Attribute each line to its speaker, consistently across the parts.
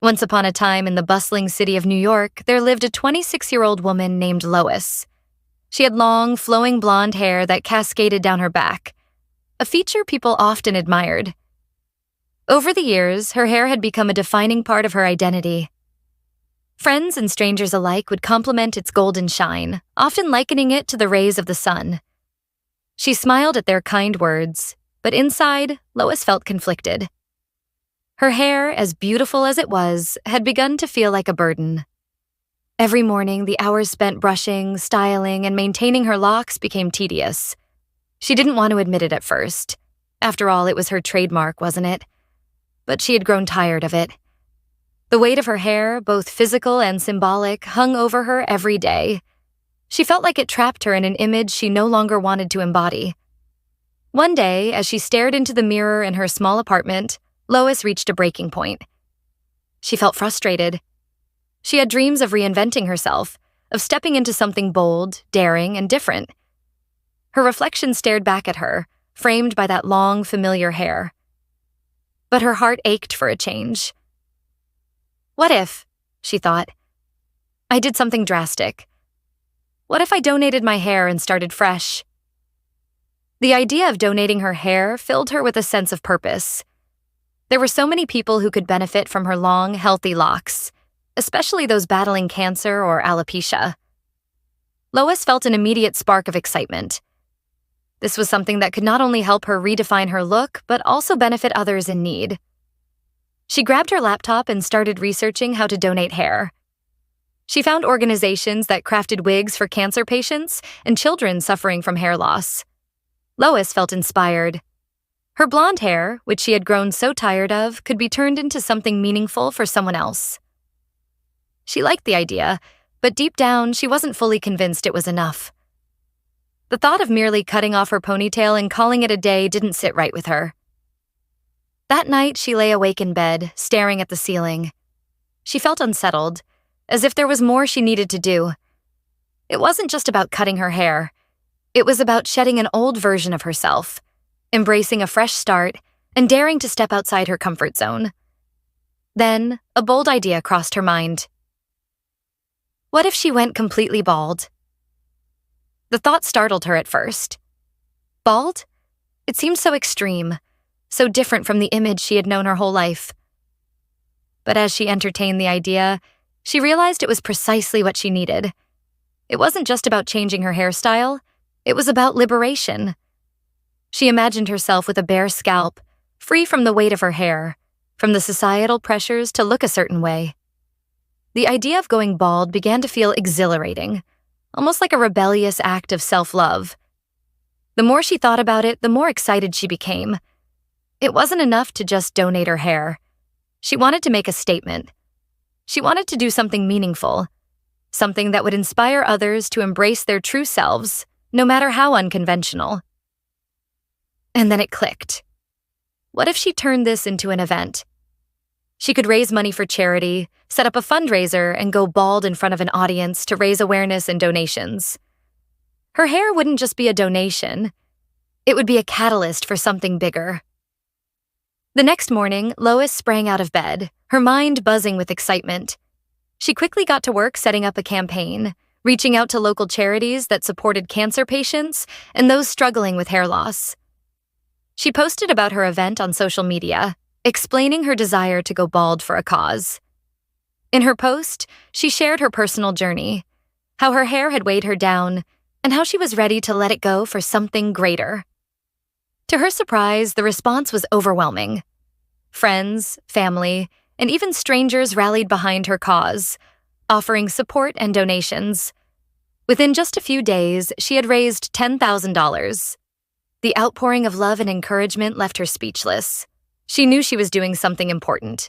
Speaker 1: Once upon a time in the bustling city of New York, there lived a 26-year-old woman named Lois. She had long, flowing blonde hair that cascaded down her back, a feature people often admired. Over the years, her hair had become a defining part of her identity. Friends and strangers alike would compliment its golden shine, often likening it to the rays of the sun. She smiled at their kind words, but inside, Lois felt conflicted. Her hair, as beautiful as it was, had begun to feel like a burden. Every morning, the hours spent brushing, styling, and maintaining her locks became tedious. She didn't want to admit it at first. After all, it was her trademark, wasn't it? But she had grown tired of it. The weight of her hair, both physical and symbolic, hung over her every day. She felt like it trapped her in an image she no longer wanted to embody. One day, as she stared into the mirror in her small apartment, Lois reached a breaking point. She felt frustrated. She had dreams of reinventing herself, of stepping into something bold, daring, and different. Her reflection stared back at her, framed by that long, familiar hair. But her heart ached for a change. What if, she thought, I did something drastic? What if I donated my hair and started fresh? The idea of donating her hair filled her with a sense of purpose. There were so many people who could benefit from her long, healthy locks, especially those battling cancer or alopecia. Lois felt an immediate spark of excitement. This was something that could not only help her redefine her look, but also benefit others in need. She grabbed her laptop and started researching how to donate hair. She found organizations that crafted wigs for cancer patients and children suffering from hair loss. Lois felt inspired. Her blonde hair, which she had grown so tired of, could be turned into something meaningful for someone else. She liked the idea, but deep down, she wasn't fully convinced it was enough. The thought of merely cutting off her ponytail and calling it a day didn't sit right with her. That night, she lay awake in bed, staring at the ceiling. She felt unsettled, as if there was more she needed to do. It wasn't just about cutting her hair. It was about shedding an old version of herself, embracing a fresh start, and daring to step outside her comfort zone. Then, a bold idea crossed her mind. What if she went completely bald? The thought startled her at first. Bald? It seemed so extreme, so different from the image she had known her whole life. But as she entertained the idea, she realized it was precisely what she needed. It wasn't just about changing her hairstyle, it was about liberation. She imagined herself with a bare scalp, free from the weight of her hair, from the societal pressures to look a certain way. The idea of going bald began to feel exhilarating, almost like a rebellious act of self-love. The more she thought about it, the more excited she became. It wasn't enough to just donate her hair. She wanted to make a statement. She wanted to do something meaningful, something that would inspire others to embrace their true selves, no matter how unconventional. And then it clicked. What if she turned this into an event? She could raise money for charity, set up a fundraiser, and go bald in front of an audience to raise awareness and donations. Her hair wouldn't just be a donation. It would be a catalyst for something bigger. The next morning, Lois sprang out of bed, her mind buzzing with excitement. She quickly got to work setting up a campaign, reaching out to local charities that supported cancer patients and those struggling with hair loss. She posted about her event on social media, explaining her desire to go bald for a cause. In her post, she shared her personal journey, how her hair had weighed her down, and how she was ready to let it go for something greater. To her surprise, the response was overwhelming. Friends, family, and even strangers rallied behind her cause, offering support and donations. Within just a few days, she had raised $10,000. The outpouring of love and encouragement left her speechless. She knew she was doing something important,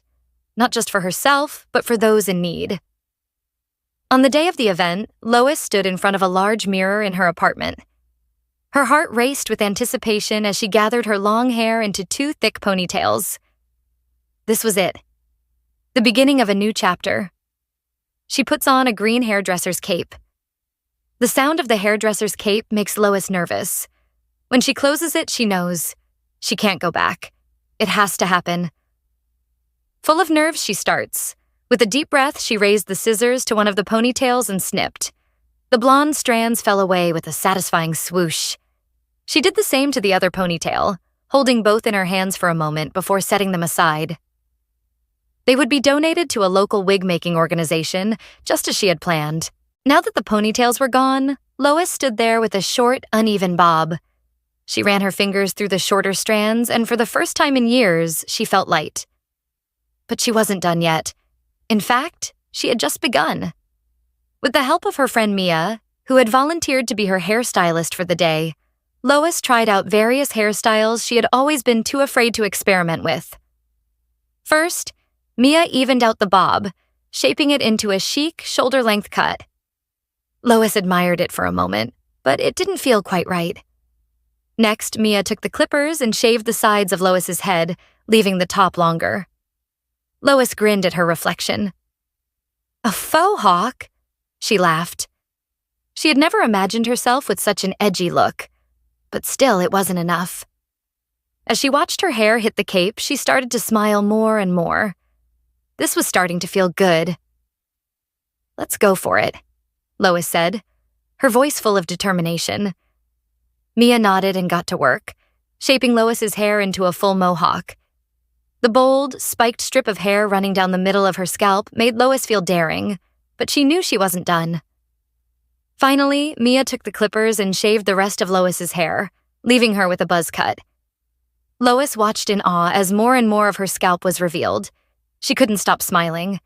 Speaker 1: not just for herself, but for those in need. On the day of the event, Lois stood in front of a large mirror in her apartment. Her heart raced with anticipation as she gathered her long hair into two thick ponytails. This was it, the beginning of a new chapter. She puts on a green hairdresser's cape. The sound of the hairdresser's cape makes Lois nervous. When she closes it, she knows. She can't go back. It has to happen. Full of nerves, she starts, With a deep breath, she raised the scissors to one of the ponytails and snipped. The blonde strands fell away with a satisfying swoosh. She did the same to the other ponytail, holding both in her hands for a moment before setting them aside. They would be donated to a local wig-making organization, just as she had planned. Now that the ponytails were gone, Lois stood there with a short, uneven bob. She ran her fingers through the shorter strands, and for the first time in years, she felt light. But she wasn't done yet. In fact, she had just begun. With the help of her friend Mia, who had volunteered to be her hairstylist for the day, Lois tried out various hairstyles she had always been too afraid to experiment with. First, Mia evened out the bob, shaping it into a chic, shoulder-length cut. Lois admired it for a moment, but it didn't feel quite right. Next, Mia took the clippers and shaved the sides of Lois's head, leaving the top longer. Lois grinned at her reflection. "A faux hawk?" She laughed. She had never imagined herself with such an edgy look, but still it wasn't enough. As she watched her hair hit the cape, she started to smile more and more. This was starting to feel good. "Let's go for it," Lois said, her voice full of determination. Mia nodded and got to work, shaping Lois's hair into a full mohawk. The bold, spiked strip of hair running down the middle of her scalp made Lois feel daring, but she knew she wasn't done. Finally, Mia took the clippers and shaved the rest of Lois's hair, leaving her with a buzz cut. Lois watched in awe as more and more of her scalp was revealed. She couldn't stop smiling.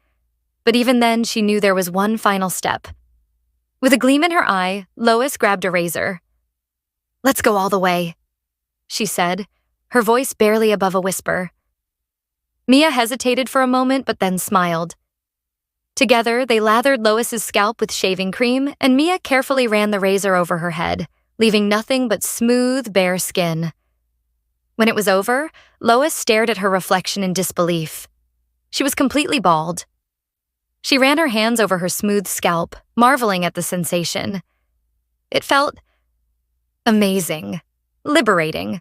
Speaker 1: But even then, she knew there was one final step. With a gleam in her eye, Lois grabbed a razor. "Let's go all the way," she said, her voice barely above a whisper. Mia hesitated for a moment but then smiled. Together, they lathered Lois's scalp with shaving cream, and Mia carefully ran the razor over her head, leaving nothing but smooth, bare skin. When it was over, Lois stared at her reflection in disbelief. She was completely bald. She ran her hands over her smooth scalp, marveling at the sensation. It felt amazing, liberating.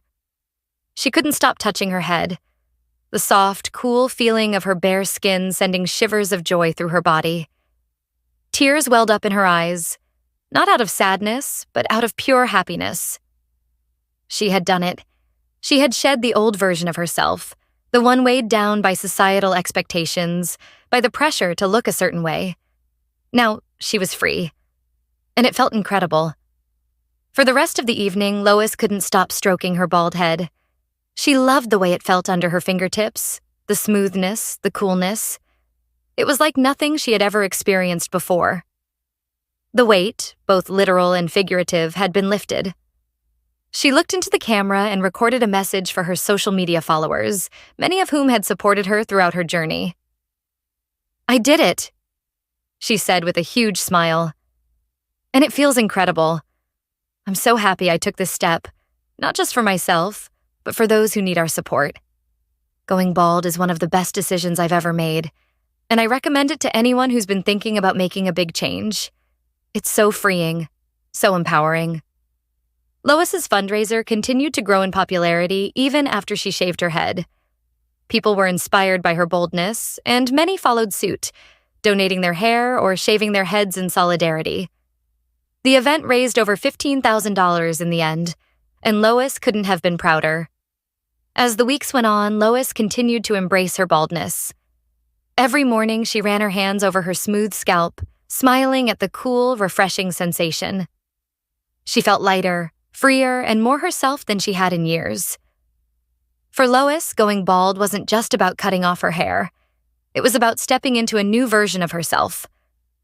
Speaker 1: She couldn't stop touching her head, the soft, cool feeling of her bare skin sending shivers of joy through her body. Tears welled up in her eyes, not out of sadness, but out of pure happiness. She had done it. She had shed the old version of herself, the one weighed down by societal expectations, by the pressure to look a certain way. Now, she was free. And it felt incredible. For the rest of the evening, Lois couldn't stop stroking her bald head. She loved the way it felt under her fingertips, the smoothness, the coolness. It was like nothing she had ever experienced before. The weight, both literal and figurative, had been lifted. She looked into the camera and recorded a message for her social media followers, many of whom had supported her throughout her journey. "I did it," she said with a huge smile. "And it feels incredible. I'm so happy I took this step, not just for myself, but for those who need our support. Going bald is one of the best decisions I've ever made, and I recommend it to anyone who's been thinking about making a big change. It's so freeing, so empowering." Lois's fundraiser continued to grow in popularity even after she shaved her head. People were inspired by her boldness, and many followed suit, donating their hair or shaving their heads in solidarity. The event raised over $15,000 in the end, and Lois couldn't have been prouder. As the weeks went on, Lois continued to embrace her baldness. Every morning, she ran her hands over her smooth scalp, smiling at the cool, refreshing sensation. She felt lighter, freer, and more herself than she had in years. For Lois, going bald wasn't just about cutting off her hair. It was about stepping into a new version of herself,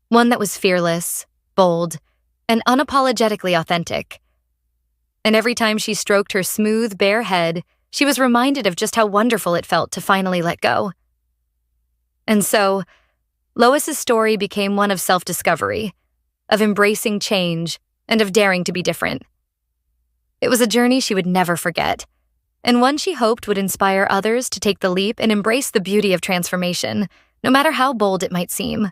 Speaker 1: one that was fearless, bold, and unapologetically authentic. And every time she stroked her smooth, bare head, she was reminded of just how wonderful it felt to finally let go. And so, Lois's story became one of self-discovery, of embracing change, and of daring to be different. It was a journey she would never forget, and one she hoped would inspire others to take the leap and embrace the beauty of transformation, no matter how bold it might seem.